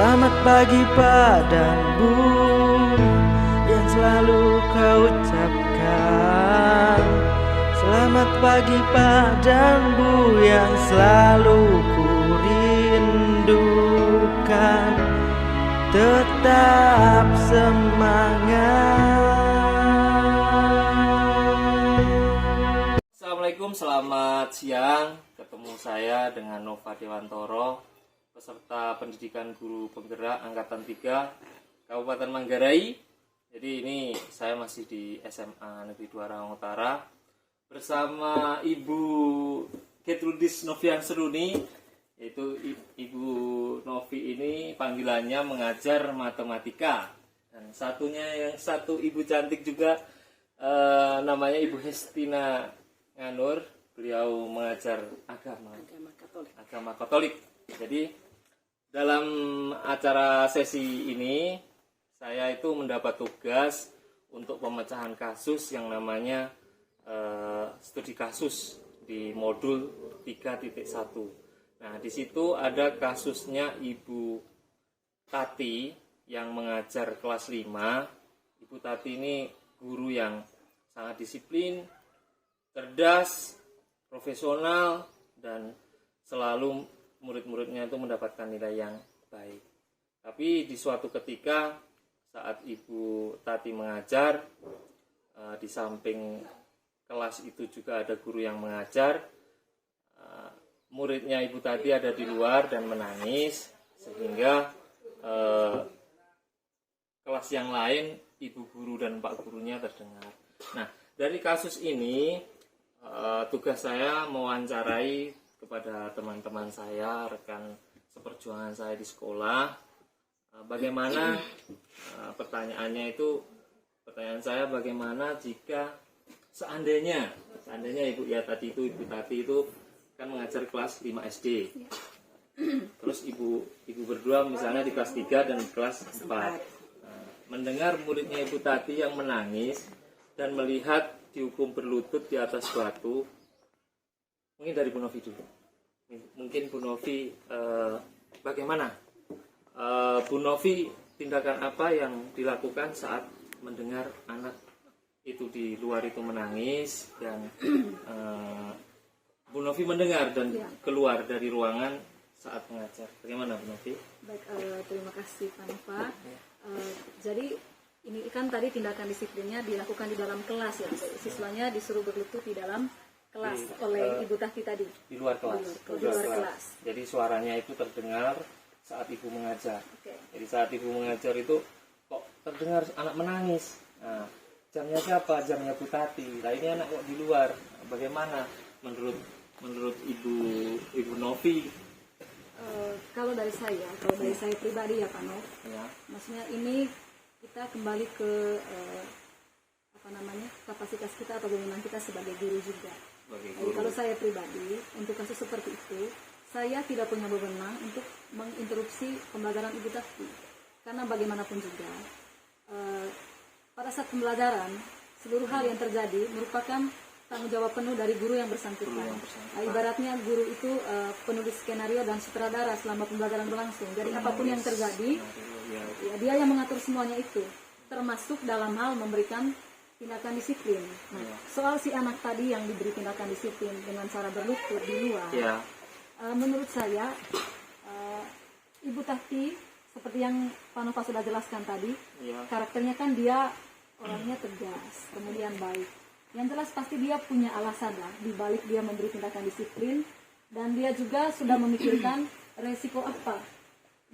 Selamat pagi padamu yang selalu kau ucapkan. Selamat pagi padamu yang selalu ku rindukan. Tetap semangat. Assalamualaikum, selamat siang. Ketemu saya dengan Nova Dewantoro, peserta pendidikan guru penggerak Angkatan 3 Kabupaten Manggarai. Jadi ini saya masih di SMA Negeri 2 Rawang Utara bersama Ibu Gertrudis Novian Seruni. Yaitu Ibu Novi ini panggilannya mengajar matematika. Dan yang satu ibu cantik juga namanya Ibu Hestina Nganur. Beliau mengajar agama Katolik. Jadi dalam acara sesi ini saya itu mendapat tugas untuk pemecahan kasus yang namanya studi kasus di modul 3.1. Nah, di situ ada kasusnya Ibu Tati yang mengajar kelas 5. Ibu Tati ini guru yang sangat disiplin, cerdas, profesional, dan selalu murid-muridnya itu mendapatkan nilai yang baik. Tapi di suatu ketika saat Ibu Tati mengajar, di samping kelas itu juga ada guru yang mengajar. Muridnya Ibu Tati ada di luar dan menangis, sehingga kelas yang lain, ibu guru dan pak gurunya terdengar. Nah, dari kasus ini tugas saya mewawancarai kepada teman-teman saya, rekan seperjuangan saya di sekolah. Bagaimana pertanyaan saya bagaimana jika seandainya Ibu Tati itu kan mengajar kelas 5 SD. Terus ibu berdua misalnya di kelas 3 dan kelas 4. Mendengar muridnya Ibu Tati yang menangis dan melihat dihukum berlutut di atas batu. Mungkin dari Bu Novi dulu. Mungkin Bu Novi bagaimana? Bu Novi tindakan apa yang dilakukan saat mendengar anak itu di luar itu menangis dan Bu Novi mendengar dan keluar dari ruangan saat mengajar. Bagaimana Bu Novi? Baik, terima kasih Pak Nova. Jadi ini kan tadi tindakan disiplinnya dilakukan di dalam kelas ya. Siswanya disuruh berlutut di dalam kelas oleh Ibu Tati tadi. Di luar kelas. Di luar kelas. Jadi suaranya itu terdengar saat Ibu mengajar. Okay. Jadi saat Ibu mengajar itu kok terdengar anak menangis. Nah, jamnya siapa? Jamnya Bu Tati. Nah, ini anak kok di luar. Bagaimana menurut Ibu Novi? Kalau dari saya pribadi ya Pak Nov, ya. Maksudnya ini kita kembali ke kapasitas kita atau bagaimana kita sebagai guru juga. Jadi kalau saya pribadi untuk kasus seperti itu, saya tidak punya wewenang untuk menginterupsi pembelajaran Ibu Tati, karena bagaimanapun juga pada saat pembelajaran seluruh hal yang terjadi merupakan tanggung jawab penuh dari guru yang bersangkutan. Ibaratnya guru itu penulis skenario dan sutradara selama pembelajaran berlangsung. Jadi apapun yang terjadi, ya, dia yang mengatur semuanya itu, termasuk dalam hal memberikan tindakan disiplin. Nah, soal si anak tadi yang diberi tindakan disiplin dengan cara berlutut di luar, menurut saya Ibu Tati seperti yang Pak Nova sudah jelaskan tadi, karakternya kan dia orangnya tegas, kemudian baik. Yang jelas pasti dia punya alasan lah di balik dia memberi tindakan disiplin, dan dia juga sudah memikirkan resiko apa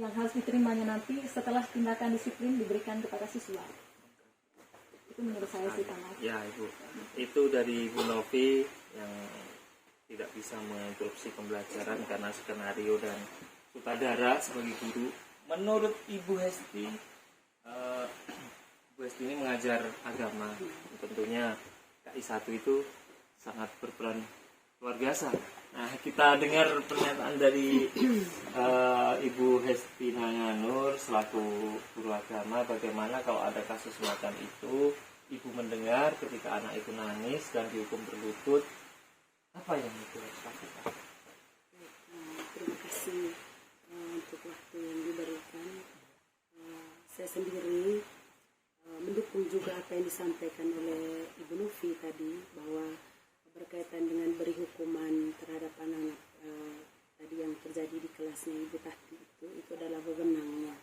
yang harus diterimanya nanti setelah tindakan disiplin diberikan kepada siswa. Itu menurut saya sih Pak Nova. Ya Ibu, itu dari Bu Novi yang tidak bisa menginterupsi pembelajaran karena skenario dan sutradara sebagai guru. Menurut Ibu Hesti, Bu Hesti ini mengajar agama, tentunya KI1 itu sangat berperan luar biasa. Nah, kita dengar pernyataan dari Ibu Hestina Nganur selaku guru agama, bagaimana kalau ada kasus semacam itu, Ibu mendengar ketika anak itu nangis dan dihukum berlutut, apa yang Ibu harus lakukan? Terima kasih untuk waktu yang diberikan saya sendiri mendukung juga apa yang disampaikan oleh Ibu Novi tadi, bahwa berkaitan dengan beri hukuman terhadap anak-anak tadi yang terjadi di kelasnya Ibu Tati itu adalah wewenangnya.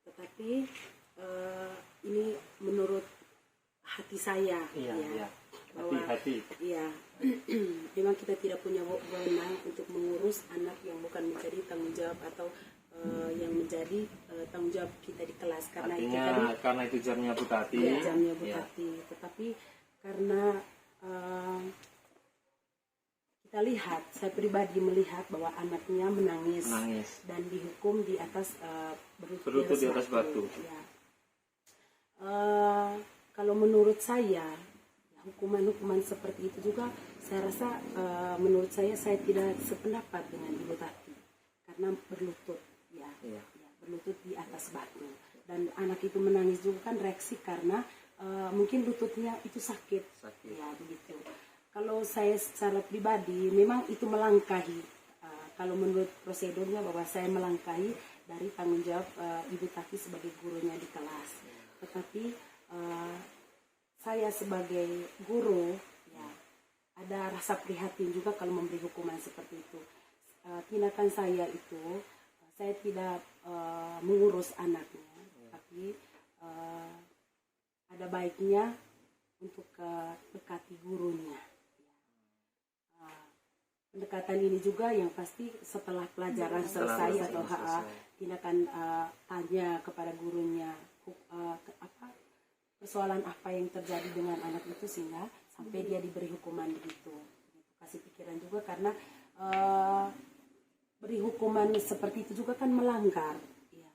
Tetapi ini menurut hati saya, bahwa memang kita tidak punya wewenang untuk mengurus anak yang bukan menjadi tanggung jawab atau yang menjadi tanggung jawab kita di kelas. Karena karena itu jamnya Bu Tati. Ya, jamnya Bu Tati. Tetapi karena kita lihat, saya pribadi melihat bahwa anaknya menangis. Dan dihukum di atas berlutut di atas batu. Ya. Kalau menurut saya, hukuman-hukuman seperti itu juga saya rasa menurut saya tidak sependapat dengan Ibu Tati, karena berlutut berlutut di atas batu, dan anak itu menangis juga kan reaksi karena mungkin lututnya itu sakit. Ya begitu. Kalau saya secara pribadi memang itu melangkahi, kalau menurut prosedurnya bahwa saya melangkahi dari tanggung jawab Ibu Tati sebagai gurunya di kelas. Tetapi saya sebagai guru ada rasa prihatin juga kalau memberi hukuman seperti itu. Tindakan saya itu, saya tidak mengurus anaknya, tapi ada baiknya untuk dekati gurunya. Pendekatan ini juga yang pasti setelah pelajaran selesai atau tindakan tanya kepada gurunya persoalan apa yang terjadi dengan anak itu sehingga sampai dia diberi hukuman begitu. Kasih pikiran juga karena beri hukuman seperti itu juga kan melanggar.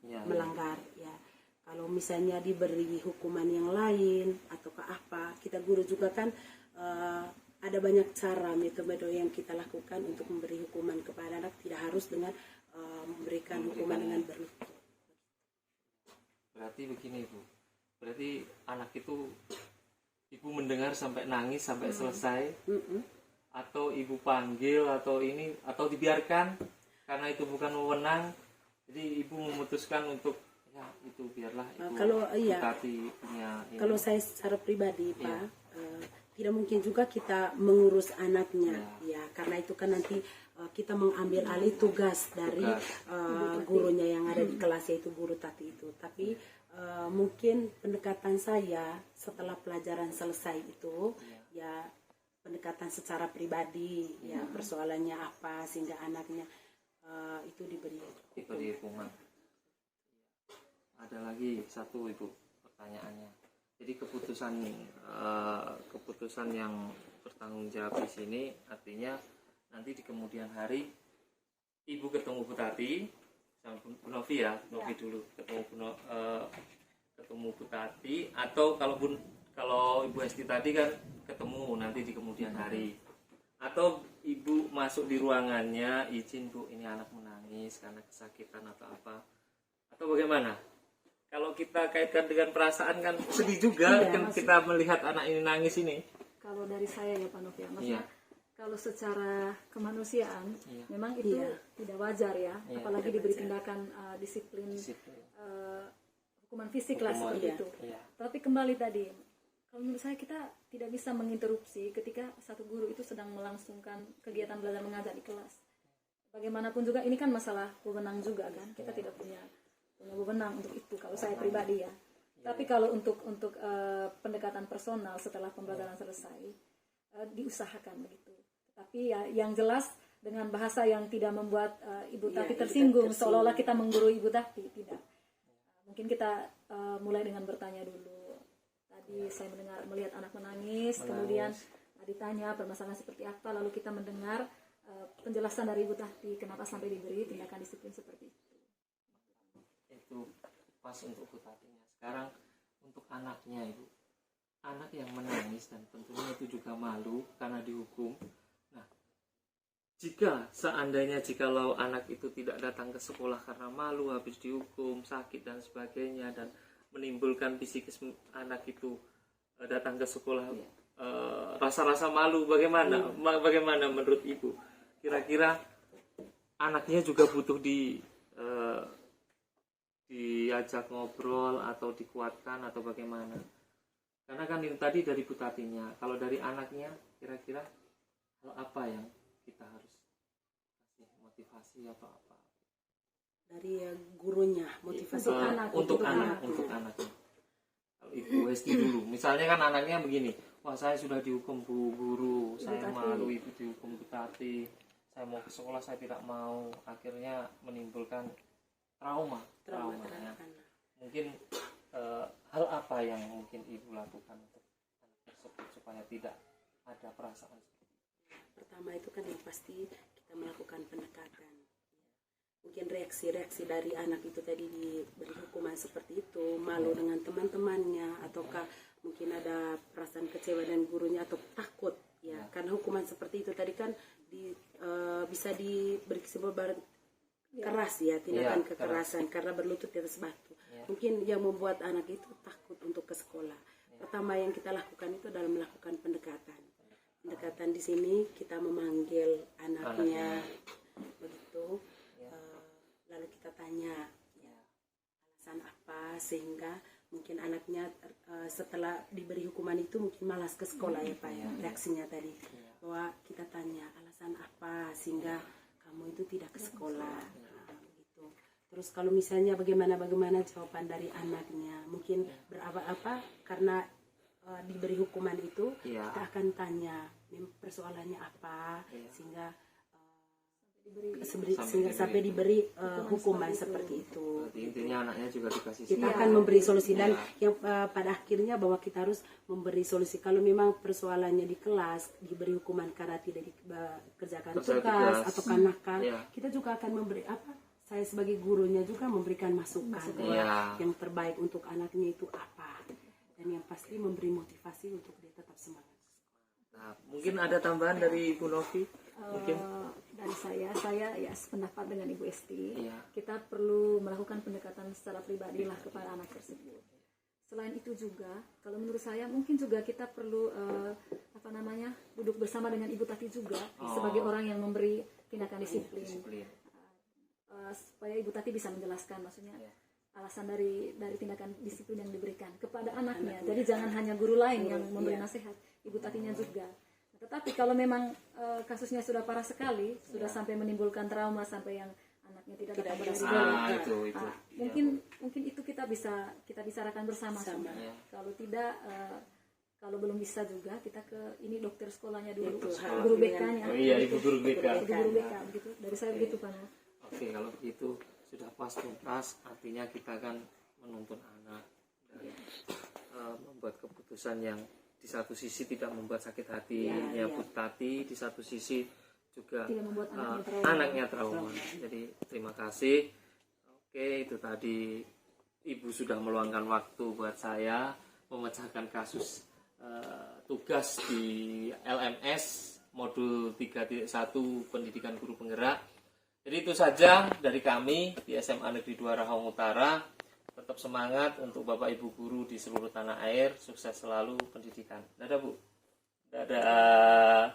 Melanggar. Kalau misalnya diberi hukuman yang lain atau ke apa, kita guru juga kan ada banyak cara, metode yang kita lakukan untuk memberi hukuman kepada anak, tidak harus dengan memberikan hukuman dengan berlutut. Berarti begini Bu, berarti anak itu Ibu mendengar sampai nangis sampai selesai, atau Ibu panggil atau dibiarkan karena itu bukan wewenang, jadi Ibu memutuskan untuk itu biarlah Ibu Tati punya. Kalau saya secara pribadi Pak, tidak mungkin juga kita mengurus anaknya, karena itu kan nanti kita mengambil alih tugas dari gurunya yang ada di kelas, yaitu guru Tati itu. Tapi mungkin pendekatan saya setelah pelajaran selesai itu, pendekatan secara pribadi, persoalannya apa sehingga anaknya itu diberi hukuman. Ada lagi satu Ibu pertanyaannya. Jadi keputusan yang bertanggung jawab di sini artinya nanti di kemudian hari Ibu ketemu Bu Tati sama Bu Novi Novi dulu ketemu Bu Tati, atau kalau Ibu Hesti tadi kan ketemu nanti di kemudian hari, atau Ibu masuk di ruangannya, izin Bu ini anak menangis karena kesakitan atau apa, atau bagaimana? Kalau kita kaitkan dengan perasaan kan sedih juga kan kita melihat anak ini nangis ini. Kalau dari saya ya Pak Novi, maksudnya kalau secara kemanusiaan memang itu tidak wajar apalagi diberi tindakan disiplin hukuman fisik lah seperti itu. Tapi kembali tadi, kalau menurut saya kita tidak bisa menginterupsi ketika satu guru itu sedang melangsungkan kegiatan belajar mengajar di kelas. Bagaimanapun juga ini kan masalah wewenang juga kan, kita tidak punya wewenang untuk itu kalau saya pribadi Tapi kalau untuk pendekatan personal setelah pembelajaran selesai diusahakan begitu. Tapi yang jelas dengan bahasa yang tidak membuat Ibu Tati tersinggung seolah-olah kita menggurui Ibu Tati, tidak. Mungkin kita mulai dengan bertanya dulu. Tadi saya melihat anak menangis, kemudian ditanya permasalahan seperti apa, lalu kita mendengar penjelasan dari Ibu Tati kenapa sampai diberi tindakan disiplin seperti itu. Itu pas untuk Bu Tatinya. Sekarang untuk anaknya Ibu, anak yang menangis dan tentunya itu juga malu karena dihukum. Nah, jikalau anak itu tidak datang ke sekolah karena malu habis dihukum, sakit dan sebagainya, dan menimbulkan psikis anak itu datang ke sekolah rasa-rasa malu, bagaimana menurut Ibu? Kira-kira anaknya juga butuh diajak ngobrol atau dikuatkan atau bagaimana? Karena kan itu tadi dari Bu Tatinya, kalau dari anaknya kira-kira hal apa yang kita harus kasih motivasi atau apa? Dari gurunya motivasi untuk anaknya. Kalau Ibu Hesti dulu, misalnya kan anaknya begini, wah saya sudah dihukum Bu Guru, saya malu Ibu dihukum Bu Tati, saya mau ke sekolah saya tidak mau, akhirnya menimbulkan trauma ya. Mungkin hal apa yang mungkin Ibu lakukan untuk anak tersebut supaya tidak ada perasaan seperti itu? Pertama itu kan yang pasti kita melakukan pendekatan. Mungkin reaksi-reaksi dari anak itu tadi diberi hukuman seperti itu, malu dengan teman-temannya, ataukah mungkin ada perasaan kecewa dan gurunya atau takut ya, karena hukuman seperti itu tadi kan bisa diberi kesimpulan keras ya, tindakan kekerasan karena berlutut di atas batu. Mungkin yang membuat anak itu takut untuk ke sekolah. Pertama yang kita lakukan itu adalah melakukan pendekatan. Pendekatan di sini kita memanggil anaknya begitu. Lalu kita tanya ya, alasan apa sehingga mungkin anaknya setelah diberi hukuman itu mungkin malas ke sekolah ya Pak ya, reaksinya tadi bahwa kita tanya alasan apa sehingga kamu itu tidak ke sekolah begitu. Terus kalau misalnya bagaimana jawaban dari anaknya mungkin berapa karena diberi hukuman itu kita akan tanya persoalannya apa sehingga sampai diberi hukuman seperti itu. Berarti intinya anaknya juga dikasih kita akan memberi solusi dan yang pada akhirnya bahwa kita harus memberi solusi. Kalau memang persoalannya di kelas diberi hukuman karena tidak dikerjakan tugas atau nakal, kita juga akan memberi saya sebagai gurunya juga memberikan masukan yang terbaik untuk anaknya itu apa, dan yang pasti memberi motivasi untuk dia tetap semangat. Nah, mungkin ada tambahan dari Ibu Novi? Mungkin dari saya ya sependapat dengan Ibu Esti. Kita perlu melakukan pendekatan secara pribadi lah kepada anak tersebut. Selain itu juga, kalau menurut saya mungkin juga kita perlu duduk bersama dengan Ibu Tati juga sebagai orang yang memberi tindakan disiplin. Supaya Ibu Tati bisa menjelaskan maksudnya alasan dari tindakan disiplin yang diberikan kepada anaknya. Jadi jangan hanya guru lain yang memberi nasihat, Ibu Tatinya juga. Tetapi kalau memang kasusnya sudah parah sekali, sudah sampai menimbulkan trauma sampai yang anaknya tidak dapat berdiri, mungkin itu kita bicarakan bersama-sama. Kalau tidak, kalau belum bisa juga kita ke dokter sekolahnya dulu, guru BK-nya. Ibu guru BK. Guru BK begitu. Dari saya begitu Pak. Oke, kalau begitu sudah pas tuntas, artinya kita akan menuntun anak dan membuat keputusan yang di satu sisi tidak membuat sakit hati Bu Tati, di satu sisi juga membuat anaknya trauma. Jadi terima kasih. Oke, itu tadi Ibu sudah meluangkan waktu buat saya memecahkan kasus tugas di LMS modul 3.1 Pendidikan Guru Penggerak. Jadi itu saja dari kami di SMA Negeri 2 Rahong Utara. Tetap semangat untuk Bapak Ibu guru di seluruh tanah air. Sukses selalu pendidikan. Dadah Bu. Dadah.